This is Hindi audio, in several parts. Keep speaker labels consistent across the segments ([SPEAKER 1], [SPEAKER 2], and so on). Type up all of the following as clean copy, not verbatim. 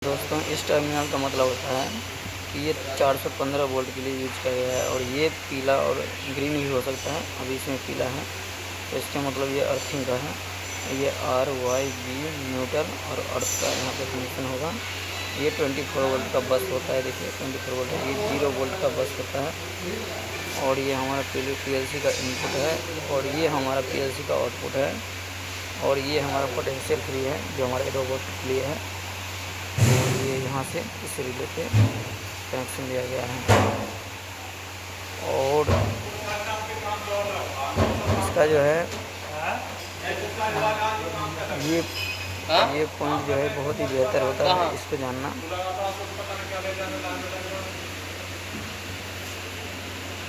[SPEAKER 1] दोस्तों इस टर्मिनल का मतलब होता है कि ये 415 वोल्ट के लिए यूज किया गया है और ये पीला और ग्रीन भी हो सकता है। अभी इसमें पीला है तो इसका मतलब ये अर्थिंग का है। ये RYB न्यूट्रल और अर्थ का यहाँ पे कनेक्शन होगा। ये 24 वोल्ट का बस होता है। देखिए 24 वोल्ट है। ये 0 वोल्ट का बस होता है और ये हमारा PLC का इनपुट है और ये हमारा PLC का आउटपुट है और ये हमारा पोटेंशियल फ्री है जो हमारे रोबोट के लिए है। ये यहाँ से इस रिले पे कनेक्शन दिया गया है और इसका जो है ये पॉइंट जो है बहुत ही बेहतर होता है, इसको जानना।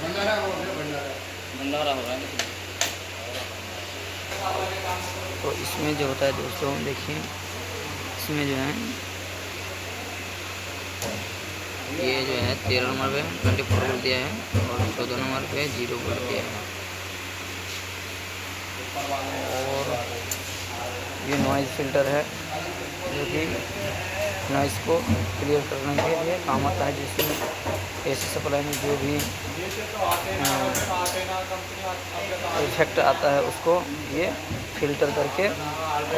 [SPEAKER 2] भंडारा हो रहा है।
[SPEAKER 1] तो इसमें जो होता है दोस्तों देखिए, इसमें जो है ये जो है 13 नंबर पे 24 वोल्ट दिया है और 14 नंबर पे 0 वोल्ट दिया है। और ये नॉइज़ फिल्टर है जो कि नॉइज़ को क्लियर करने के लिए काम आता है, जिसमें AC सप्लाई में जो भी इफेक्ट आता है उसको ये फिल्टर करके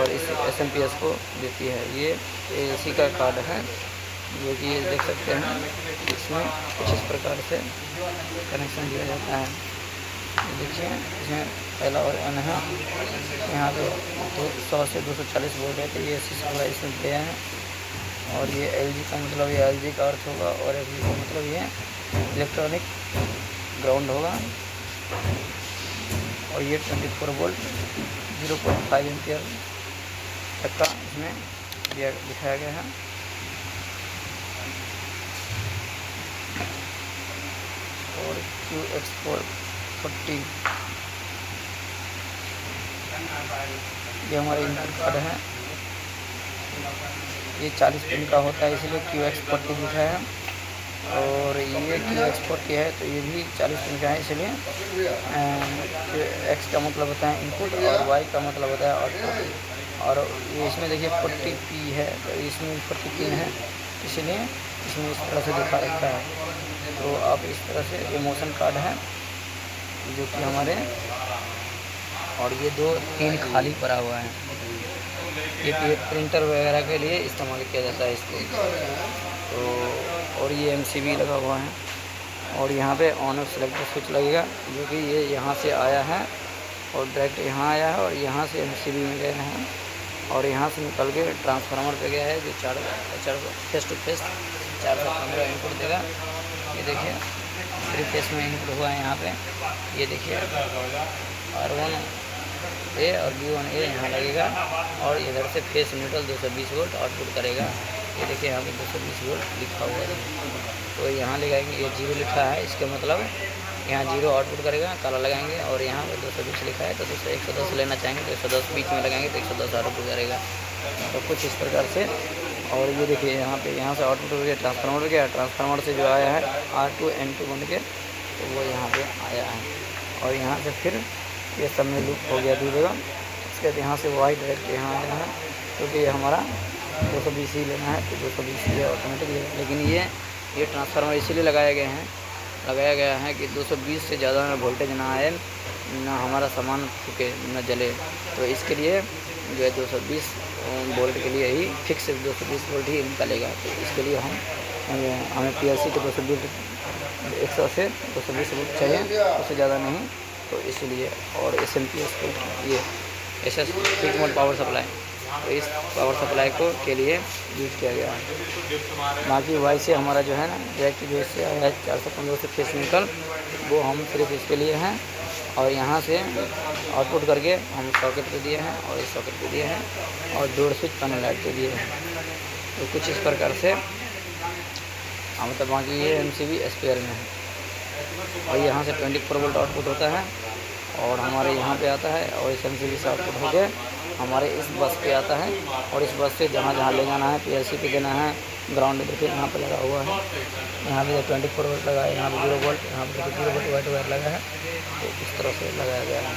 [SPEAKER 1] और इस SMPS को देती है। ये AC का कार्ड है जो कि ये देख सकते हैं। इसमें कुछ इस प्रकार से कनेक्शन दिया जाता है। देखिए इसमें पहला और N है, यहाँ पे 100 से 240 वोल्ट है तो ये AC सप्लाई इसमें दिया है। और ये LG का मतलब ये LG का अर्थ होगा और FG का मतलब ये इलेक्ट्रॉनिक ग्राउंड होगा। और ये 24 वोल्ट 0.5 एम्पियर तक का इसमें दिखाया गया है। और QX440 ये हमारा इनपुट कार्ड है। ये 40 पिन का होता है इसलिए QX40 लिखा है। और ये QX40 है तो ये भी 40 पिन का है, इसलिए X का मतलब होता है इनपुट और Y का मतलब होता है आउटपुट। और ये इसमें देखिए 40P है तो इसमें 40 पिन है, इसलिए इसमें इस तरह से दिखा रखा है। तो आप इस तरह से ये मोशन कार्ड है जो कि हमारे, और ये 2-3 खाली पड़ा हुआ है। ये प्रिंटर वगैरह के लिए इस्तेमाल किया जाता है इसको। तो और ये MCB लगा हुआ है और यहाँ पे ऑन ऑफ सेलेक्टर स्विच लगेगा जो कि ये यहाँ से आया है और डायरेक्ट यहाँ आया है और यहाँ से MCB में गया है और यहाँ से निकल के ट्रांसफार्मर पे गया है जो 4 फेस टू फेस 415 इनपुट देगा। ये देखिए 3 फेस में इनपुट हुआ है यहाँ पे। ये देखिए R1A और B1A यहाँ लगेगा और इधर से फेस न्यूट्रल 220 वोल्ट आउटपुट करेगा। ये देखिए यहाँ पे 220 वोल्ट लिखा हुआ है तो यहाँ लगाएंगे। ये 0 लिखा है, इसका मतलब यहाँ 0 आउटपुट करेगा, काला लगाएंगे। और यहाँ पे 220 लिखा है तो 110 लेना चाहेंगे तो 110 बीच में लगाएंगे तो 110 आउटपुट करेगा। तो कुछ इस प्रकार से। और ये देखिए यहाँ पे यहाँ से आउटपुट हो गया ट्रांसफार्मर गया, ट्रांसफार्मर से जो आया है R2N2 बन के तो वो यहाँ पे आया है। और यहाँ से फिर ये सब में लूप हो गया दूसरा। इसके बाद यहाँ से वाई डायरेक्ट यहाँ आया है क्योंकि ये हमारा 220 ही लेना है तो 220 ही ऑटोमेटिक। लेकिन ये ट्रांसफार्मर इसीलिए लगाया गया है कि 220 से ज़्यादा में वोल्टेज ना आए, ना हमारा सामान फूके, ना जले। तो इसके लिए जो है 220 वोल्ट के लिए ही फिक्स 220 वोल्ट ही निकलेगा। तो इसके लिए हमें PLC को 100 से 220 वोल्ट चाहिए, उससे ज़्यादा नहीं। तो इसलिए और SMPS को ये SS peak mode power supply, तो इस पावर सप्लाई को के लिए यूज किया गया है। बाकी वाई से हमारा जो है ना डायरेक्ट जो इससे आया है 415 से फेस निकल, वो हम सिर्फ इसके लिए हैं। और यहाँ से आउटपुट करके हम सॉकेट पे दिए हैं और इस सॉकेट पे दिए हैं और डोर स्विच पैनल लाइट पे दिए हैं। तो कुछ इस प्रकार से मतलब बाकी ये MCB स्पेयर में है। और यहाँ से 24 वोल्ट आउटपुट होता है और हमारे यहाँ पे आता है और इस MCB से आउटपुट होकर हमारे इस बस पे आता है और इस बस से जहाँ ले जाना है PLC पे देना है। ग्राउंड देखिए यहाँ पे लगा हुआ है, यहाँ पे 24 वोल्ट लगा है, यहाँ पे 0 वोल्ट, यहाँ पे 0 वोल्ट वाइट वायर लगा है। तो इस तरह से लगाया गया है।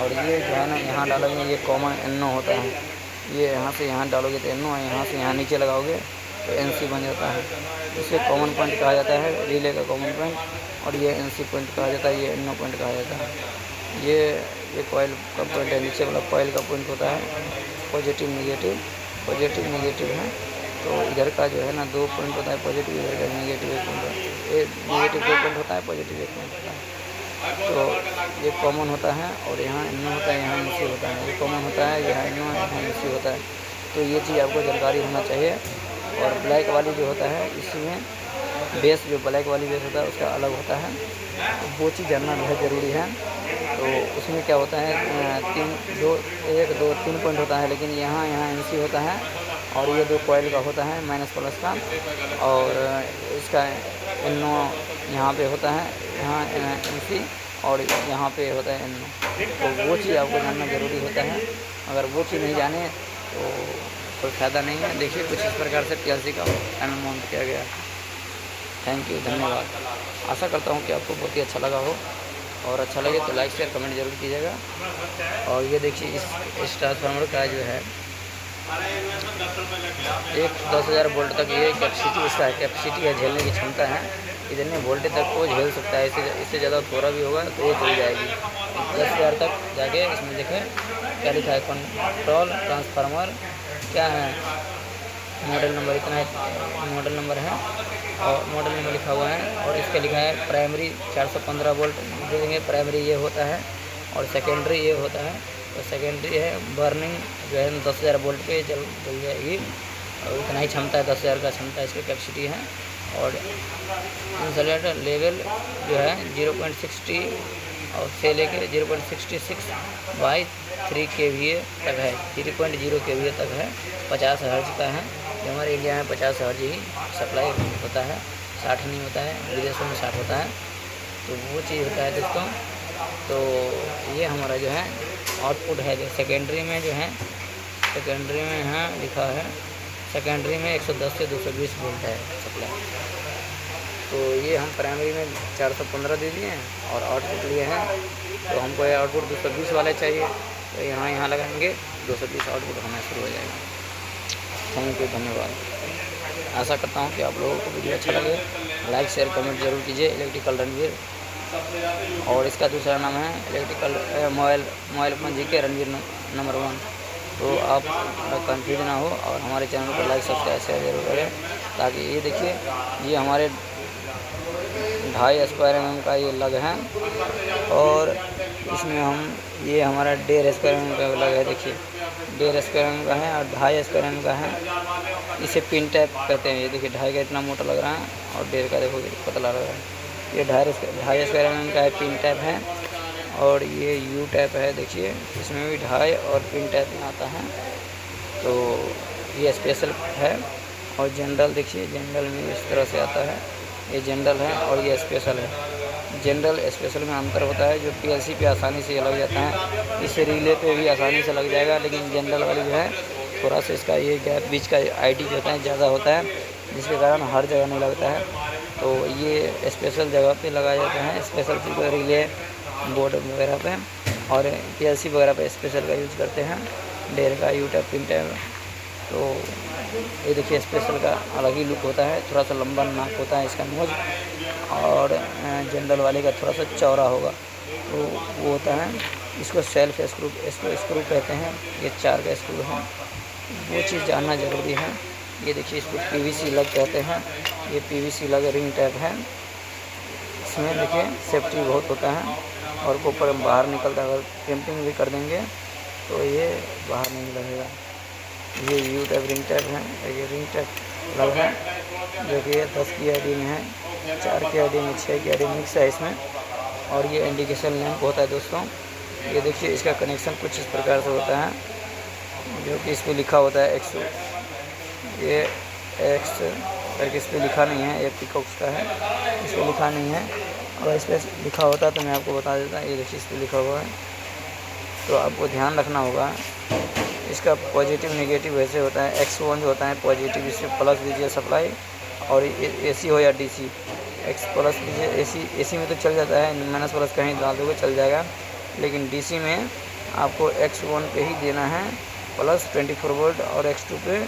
[SPEAKER 1] और ये जो है ना यहाँ डाला गया, ये कॉमन NO होता है ये यहाँ से यहाँ डालोगे तो NO है, यहाँ से यहाँ नीचे लगाओगे तो NC बन जाता है। इसे कॉमन पॉइंट कहा जाता है, रिले का कॉमन पॉइंट, और ये NC पॉइंट कहा जाता है, ये NO पॉइंट कहा जाता है। ये कॉइल का पॉइंट है, नीचे वाला कॉइल का पॉइंट होता है पॉजिटिव नेगेटिव है। तो इधर का जो है ना 2 पॉइंट होता है पॉजिटिव, इधर का नेगेटिव 1 पॉइंट, ये नेगेटिव 2 पॉइंट होता है, पॉजिटिव 1 पॉइंट होता है। तो ये कॉमन होता है, और यहाँ NO होता है, यहाँ NC होता है। ये कॉमन होता है, यहाँ NO है, यहाँ NC होता है। तो ये चीज़ आपको जानकारी होना चाहिए। और ब्लैक वाली जो होता है इसमें बेस, जो ब्लैक वाली बेस होता है उसका अलग होता है, तो वो चीज़ जानना बहुत ज़रूरी है। तो उसमें क्या होता है 1 2 3 पॉइंट होता है, लेकिन यहाँ NC होता है, और ये 2 कॉइल का होता है माइनस प्लस का, और इसका NO यहाँ पे होता है, यहाँ NC, और यहाँ पे होता है NO। तो वो चीज़ आपको जानना ज़रूरी होता है। अगर वो चीज़ नहीं जाने तो कोई फ़ायदा नहीं है। देखिए कुछ इस प्रकार से PLC का पैनल माउंट किया गया है। थैंक यू, धन्यवाद। आशा करता हूँ कि आपको बहुत ही अच्छा लगा हो, और अच्छा लगे तो लाइक शेयर कमेंट ज़रूर कीजिएगा। और ये देखिए इस ट्रांसफार्मर का जो है एक 10,000 वोल्ट तक ये कैपेसिटी इसका कैपेसिटी है, झेलने की क्षमता है। इतने वोल्टेज तक को झेल सकता है, इससे ज़्यादा थोड़ा भी होगा तो ये चल जाएगी 10,000 तक जाके। इसमें देखें क्या लिखा है, कंट्रोल ट्रांसफार्मर क्या है, मॉडल नंबर, इतना मॉडल नंबर है, और मॉडल नंबर लिखा हुआ है। और इसका लिखा है प्राइमरी 415 वोल्ट देंगे, प्राइमरी ये होता है, और सेकेंडरी ये होता है। तो सेकेंडरी है बर्निंग जो है 10,000 वोल्ट पे जल जाएगी, और इतना ही क्षमता है, 10,000 का क्षमता इसकी कैपेसिटी है। और इंसुलेटर लेवल जो है 0.60 और से लेके 0.66/3 kVA तक है, 3.0 kVA तक है, 50 हर्ट्ज का है। जो हमारे इंडिया में 50 हर्ट्ज ही सप्लाई होता है, 60 नहीं होता है, विदेशों में 60 होता है। तो वो चीज़ होता है दोस्तों। तो ये हमारा जो है आउटपुट है, जो सेकेंडरी में जो है, सेकेंडरी में यहाँ लिखा है, सेकेंडरी में 110 से 220 वोल्ट है सप्लाई। तो ये हम प्राइमरी में 415 दे दिए हैं और आउटपुट लिए हैं, तो हमको ये आउटपुट 220 वाले चाहिए। तो यहाँ लगाएंगे 220 आउटपुट होना शुरू हो जाएगा। थैंक यू, धन्यवाद। आशा करता हूँ कि आप लोगों को वीडियो अच्छा लगे। लाइक शेयर कमेंट जरूर कीजिए। इलेक्ट्रिकल रणवीर, और इसका दूसरा नाम है electrical mobile phone GK Ranveer number 1। तो आप कंफ्यूज ना हो, और हमारे चैनल को लाइक सब्सक्राइब शेयर जरूर करें, ताकि ये देखिए ये हमारे 2.5 स्क्वायर mm का ये लग है, और इसमें हम ये हमारा 1.5 स्क्वायर mm का लग है। देखिए 1.5 स्क्वायर mm का है और 2.5 स्क्वायर mm का है। इसे पिन टाइप कहते हैं। ये देखिए 2.5 का इतना मोटा लग रहा है, और 1.5 का देखो पतला लग रहा है। ये 2.5 स्क्वायर mm का है, पिन टाइप है। और ये U टाइप है, देखिए इसमें भी 2.5 और पिन टाइप में आता है। तो ये स्पेशल है, और जनरल देखिए जनरल में इस तरह से आता है। ये जनरल है और ये स्पेशल है। जनरल स्पेशल में अंतर होता है, जो PLC पे आसानी से लग जाता है, इस रिले पे भी आसानी से लग जाएगा, लेकिन जनरल वाली जो है थोड़ा सा इसका ये गैप बीच का ID जो होता है ज़्यादा होता है, जिसके कारण हर जगह नहीं लगता है। तो ये स्पेशल जगह पे लगाया जाता है, स्पेशल चीज़ रिले बोर्ड वगैरह पे, और PLC वगैरह पे स्पेशल का यूज़ करते हैं। 1.5 का U टाइप पिन टाइप। तो ये देखिए स्पेशल का अलग ही लुक होता है, थोड़ा सा लंबा नाक होता है इसका नोज, और जनरल वाले का थोड़ा सा चौड़ा होगा। तो वो होता है, इसको सेल्फ स्क्रू कहते हैं। ये 4 का स्क्रू है, वो चीज़ जानना ज़रूरी है। ये देखिए इसको PVC लग कहते हैं। ये PVC लग रिंग टाइप है। इसमें देखिए सेफ्टी बहुत होता है, और ऊपर बाहर निकलता है। अगर क्रिम्पिंग भी कर देंगे तो ये बाहर नहीं लगेगा। ये U टाइप रिंग टाइप है। ये रिंग टाइप लग है, जो कि 10 की ID में है, 4 की ID में, 6 की ID मिक्स है इसमें। और ये इंडिकेशन लैंप होता है दोस्तों। ये देखिए इसका कनेक्शन कुछ इस प्रकार से होता है, जो कि इस पर लिखा होता है X। ये X करके इस पर लिखा नहीं है, ये पिकॉक्स का है, इस पर लिखा नहीं है। अगर इस पर लिखा होता तो मैं आपको बता देता। ये देखिए इस पर लिखा हुआ है, तो आपको ध्यान रखना होगा। इसका पॉजिटिव नेगेटिव वैसे होता है। X1 जो होता है पॉजिटिव, इससे प्लस दीजिए सप्लाई, और AC हो या DC, X प्लस दीजिए। AC में तो चल जाता है, माइनस प्लस कहीं डाल दोगे चल जाएगा, लेकिन DC में आपको X1 पे ही देना है, प्लस 24 वोल्ट और X2 पे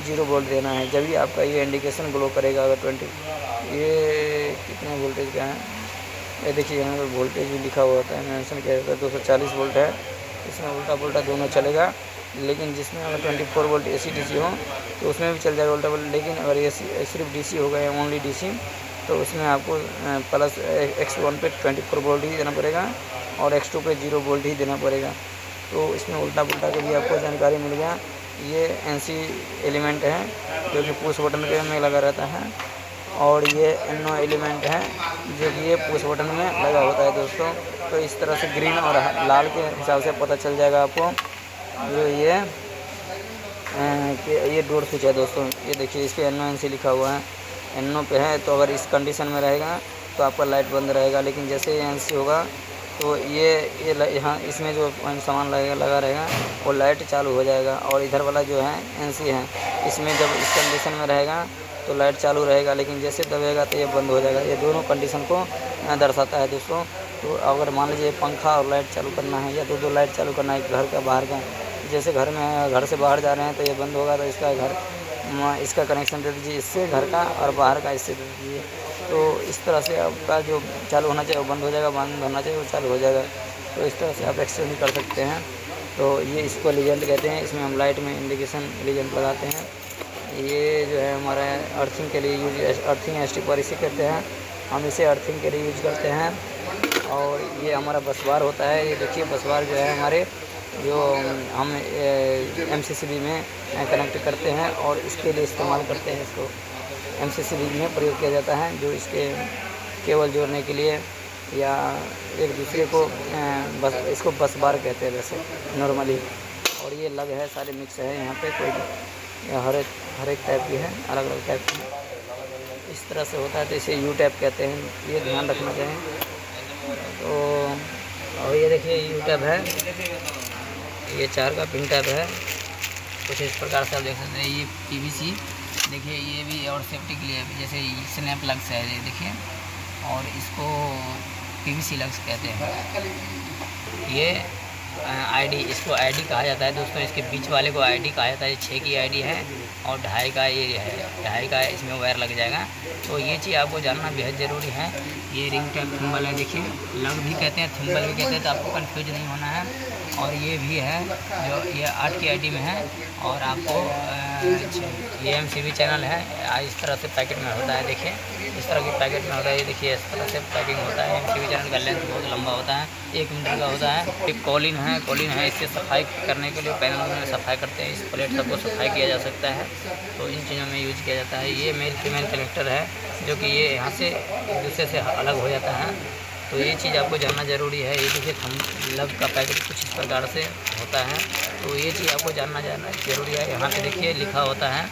[SPEAKER 1] 0 वोल्ट देना है। जब भी आपका ये इंडिकेशन ग्लो करेगा। अगर 20 ये कितने वोल्टेज का है, ये देखिए यहाँ पे वोल्टेज भी लिखा हुआ होता है, मेंशन किया जाता है 240 वोल्ट है। इसमें उल्टा पुल्टा दोनों चलेगा, लेकिन जिसमें अगर 24 वोल्ट AC DC हो तो उसमें भी चल जाएगा उल्टा पुल्टा। लेकिन अगर ये सिर्फ DC होगा या ओनली DC, तो उसमें आपको प्लस X1 पे 24 वोल्ट ही देना पड़ेगा और X2 पे 0 वोल्ट ही देना पड़ेगा। तो इसमें उल्टा पुल्टा का भी आपको जानकारी मिल गया। ये NC एलिमेंट है जो कि पुश बटन के में लगा रहता है, और ये NO एलिमेंट है जो कि ये पुश बटन में लगा होता है दोस्तों। तो इस तरह से ग्रीन और लाल के हिसाब से पता चल जाएगा आपको जो ये कि ये डोर स्विच है दोस्तों। ये देखिए इस पर NO NC लिखा हुआ है, NO पे है तो अगर इस कंडीशन में रहेगा तो आपका लाइट बंद रहेगा। लेकिन जैसे ये NC होगा तो ये यहाँ इसमें जो सामान लगा रहेगा वो लाइट चालू हो जाएगा। और इधर वाला जो है NC है, इसमें जब इस कंडीशन में रहेगा तो लाइट चालू रहेगा, लेकिन जैसे दबेगा तो ये बंद हो जाएगा। ये दोनों कंडीशन को दर्शाता है दोस्तों। तो अगर मान लीजिए पंखा और लाइट चालू करना है या दो लाइट चालू करना है, घर का बाहर का, जैसे घर में घर से बाहर जा रहे हैं तो ये बंद होगा, तो इसका कनेक्शन दे दीजिए इससे घर का, और बाहर का इससे दे दीजिए। तो इस तरह से आपका जो चालू होना चाहिए वो बंद हो जाएगा, बंद होना चाहिए वो चालू हो जाएगा। तो इस तरह से आप एक्सचेंज कर सकते हैं। तो ये इसको लीजेंड कहते हैं। इसमें हम लाइट में इंडिकेशन लीजेंड लगाते हैं। ये जो है हमारा अर्थिंग के लिए यूज, अर्थिंग ST पर इसे कहते हैं। हम इसे अर्थिंग के लिए यूज करते हैं। और ये हमारा बस बार होता है। ये देखिए बस बार जो है हमारे जो हम MCCB में कनेक्ट करते हैं और इसके लिए इस्तेमाल करते हैं। इसको MCCB में प्रयोग किया जाता है, जो इसके केबल जोड़ने के लिए या एक दूसरे को इसको बस बार कहते हैं वैसे नॉर्मली। और ये लग है, सारे मिक्स है यहाँ पे, कोई हर एक टाइप की है, अलग अलग टाइप की इस तरह से होता है। तो इसे U टैप कहते हैं, ये ध्यान रखना चाहिए। तो और ये देखिए U टैप है, ये 4 का पिन टैप है। कुछ इस प्रकार से आप देख सकते हैं। ये PVC देखिए, ये भी और सेफ्टी के लिए जैसे स्नैप लग्स है ये देखिए, और इसको PVC लग्स कहते हैं। ये ID, इसको ID कहा जाता है दोस्तों। इसके बीच वाले को ID कहा जाता है। 6 की ID है और 2.5 का ये है, 2.5 का इसमें वायर लग जाएगा। तो ये चीज़ आपको जानना बेहद ज़रूरी है। ये रिंग टाइप थिम्बल है, देखिए लग भी कहते हैं, थिम्बल भी कहते हैं, तो आपको कन्फ्यूज नहीं होना है। और ये भी है जो ये 8 की ID में है, और आपको ये MCB चैनल है। इस तरह से पैकेट में होता है, देखिए इस तरह की पैकेट में होता है। ये देखिए इस तरह से पैकिंग होता है। MCB चैनल का लेंथ बहुत लंबा होता है, 1 मीटर का होता है। एक कॉलिन है, इससे सफाई करने के लिए पैनल में सफाई करते हैं। इस प्लेट सबको सफाई किया जा सकता है, तो इन चीज़ों में यूज किया जाता है। ये मेल फीमेल कनेक्टर है, जो कि ये यहाँ से एक दूसरे से अलग हो जाता है। तो ये चीज़ आपको जानना ज़रूरी है। ये देखिए लग का पैकेट कुछ इस प्रकार से होता है, तो ये चीज़ आपको जानना ज़रूरी है। यहाँ पे देखिए लिखा होता है,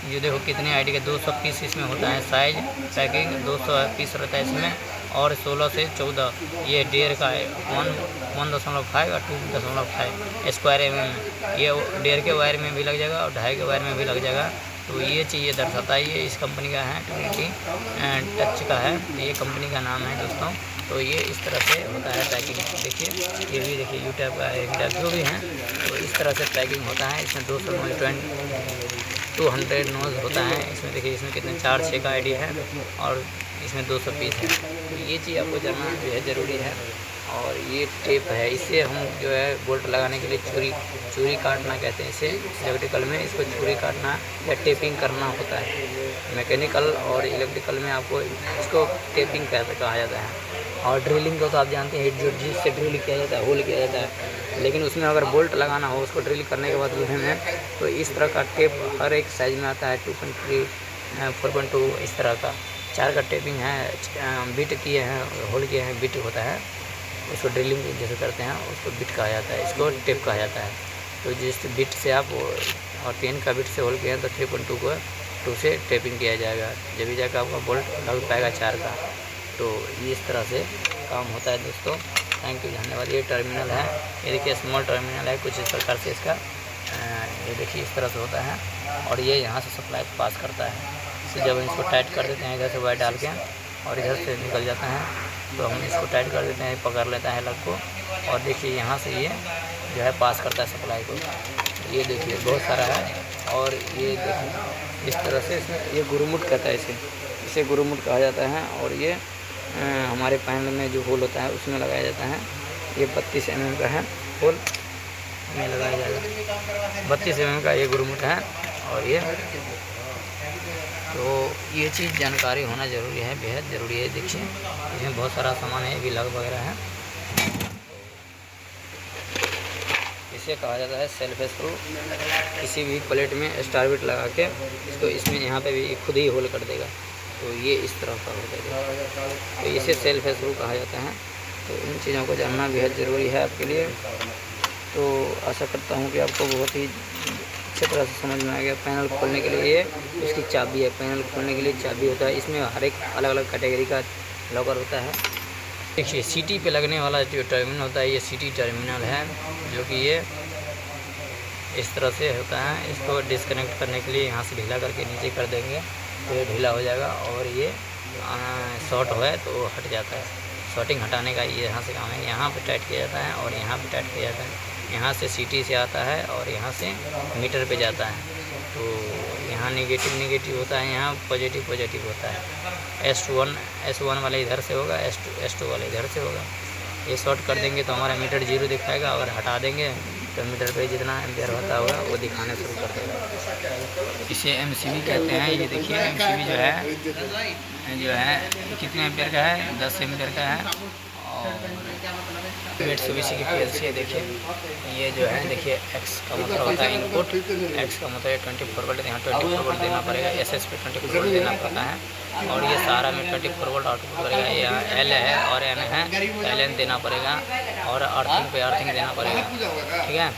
[SPEAKER 1] ये देखो कितने ID के 200 पीस इसमें होता है। साइज पैकिंग 200 पीस रहता है इसमें, और 16 से 14 ये 1.5 का है, 1.5 और 2.5 स्क्वायर mm। ये 1.5 के वायर में भी लग जाएगा और 2.5 के वायर में भी लग जाएगा। तो ये चीज़ ये दर्शाता है। ये इस कंपनी का है, ट्रिनिटी टच का है, ये कंपनी का नाम है दोस्तों। तो ये इस तरह से होता है पैकिंग। देखिए ये भी देखिए U टैप का एक टैप जो भी है, तो इस तरह से पैकिंग होता है। इसमें 200 नोज होता है। इसमें देखिए इसमें कितने 4-6 का ID है, और इसमें 200 पीस है। तो ये चीज़ आपको जानना बेहद ज़रूरी है। और ये टेप है, इससे हम जो है बोल्ट लगाने के लिए चूड़ी काटना कहते हैं इसे इलेक्ट्रिकल में। इसको चूड़ी काटना या टेपिंग करना होता है। मैकेनिकल और इलेक्ट्रिकल में आपको इसको टेपिंग कहा जाता है। और ड्रिलिंग को तो आप जानते हैं, जिससे ड्रिल किया जाता है, होल किया जाता है। लेकिन उसमें अगर बोल्ट लगाना हो उसको ड्रिल करने के बाद लोहे में, तो इस तरह का टेप हर एक साइज़ में आता है। 2.3, 4.2 इस तरह का 4 का टेपिंग है। बिट किए हैं, होल किए हैं, बिट होता है। उसको ड्रिलिंग जैसे करते हैं उसको बिट कहा जाता है, इसको टेप कहा जाता है। तो जिस बिट से आप और 10 का बिट से होल किए हैं तो 3.2 को 2 से टेपिंग किया जाएगा, जब भी जाकर आपका बोल्ट लग पाएगा 4 का। तो ये इस तरह से काम होता है दोस्तों। थैंक यू, धन्यवाद। ये टर्मिनल है, ये देखिए स्मॉल टर्मिनल है, कुछ इस प्रकार से इसका ये देखिए इस तरह से होता है। और ये यहाँ से सप्लाई पास करता है। तो जब इसको टाइट कर देते हैं इधर से वायर डाल के, और इधर से निकल जाता है, तो हम इसको टाइट कर देते हैं, पकड़ लेता है लग को, और देखिए यहाँ से ये जो है पास करता है सप्लाई को। ये देखिए बहुत सारा है। और ये देखिए इस तरह से इसमें ये गुरुमुट कहता है, इसे गुरुमुट कहा जाता है। और ये हमारे पैनल में जो होल होता है उसमें लगाया जाता है। ये 32 mm का है होल, में लगाया जाएगा। 32 mm का ये गुरुमुट है। और ये तो ये चीज़ जानकारी होना ज़रूरी है, बेहद ज़रूरी है। देखिए इसमें बहुत सारा सामान है, भी लग वगैरह है। इसे कहा जाता है सेल्फ स्क्रू। किसी भी प्लेट में स्टारबिट लगा के इसको इसमें यहाँ पे भी खुद ही होल कर देगा, तो ये इस तरह का हो जाएगा। तो इसे सेल्फ स्क्रू कहा जाता है। तो इन चीज़ों को जानना बेहद ज़रूरी है आपके लिए। तो आशा करता हूँ कि आपको बहुत ही अच्छी तरह से समझ में आ गया। पैनल खोलने के लिए ये इसकी चाबी है, पैनल खोलने के लिए चाबी होता है। इसमें हर एक अलग अलग कैटेगरी का लॉकर होता है। देखिए सीटी पे लगने वाला जो टर्मिनल होता है ये सीटी टर्मिनल है, जो कि ये इस तरह से होता है। इसको डिस्कनेक्ट करने के लिए यहाँ से ढीला करके नीचे कर देंगे तो ये ढीला हो जाएगा। और ये शॉर्ट है तो हट जाता है। शॉर्टिंग हटाने का ये यहाँ से काम है। यहाँ पे टाइट किया जाता है और यहाँ पे टाइट किया जाता है। यहाँ से सीटी से आता है और यहाँ से मीटर पे जाता है। तो यहाँ नेगेटिव होता है, यहाँ पॉजिटिव होता है। S1 वाला इधर से होगा, S2 वाला इधर से होगा। ये शॉर्ट कर देंगे तो हमारा मीटर 0 दिखाएगा, और हटा देंगे तो मीटर पे जितना एम्पियर होता होगा वो दिखाना शुरू कर देगा। इसे MCB कहते हैं। ये देखिए MCB जो है कितने एम्पियर का है, 10 एम्पियर का है। और Mitsubishi की PLC है। देखिए ये जो है, देखिए X का मतलब होता है इनपुट, X का मतलब है 24 वोल्ट। यहाँ 24 वोल्ट देना पड़ेगा, SS पे 24 वोल्ट देना पड़ता है। और ये सारा में 24 वोल्ट आउटपुट करेगा। यहाँ L है और N है, LN देना पड़ेगा और अर्थिंग पे अर्थिंग देना पड़ेगा, ठीक है।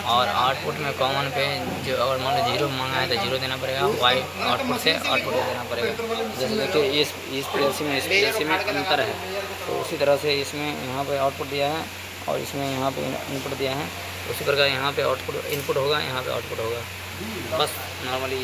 [SPEAKER 1] और आउटपुट में कॉमन पे जो अगर मान लो 0 मांगा है तो 0 देना पड़ेगा, वाई आउटपुट से आउटपुट देना पड़ेगा। जैसे देखिए इस PLC में अंतर है। तो उसी तरह से इसमें यहाँ पे आउटपुट दिया है और इसमें यहाँ पे इनपुट दिया है। उसी प्रकार यहाँ पे आउटपुट इनपुट होगा, यहाँ पे आउटपुट होगा। बस नॉर्मली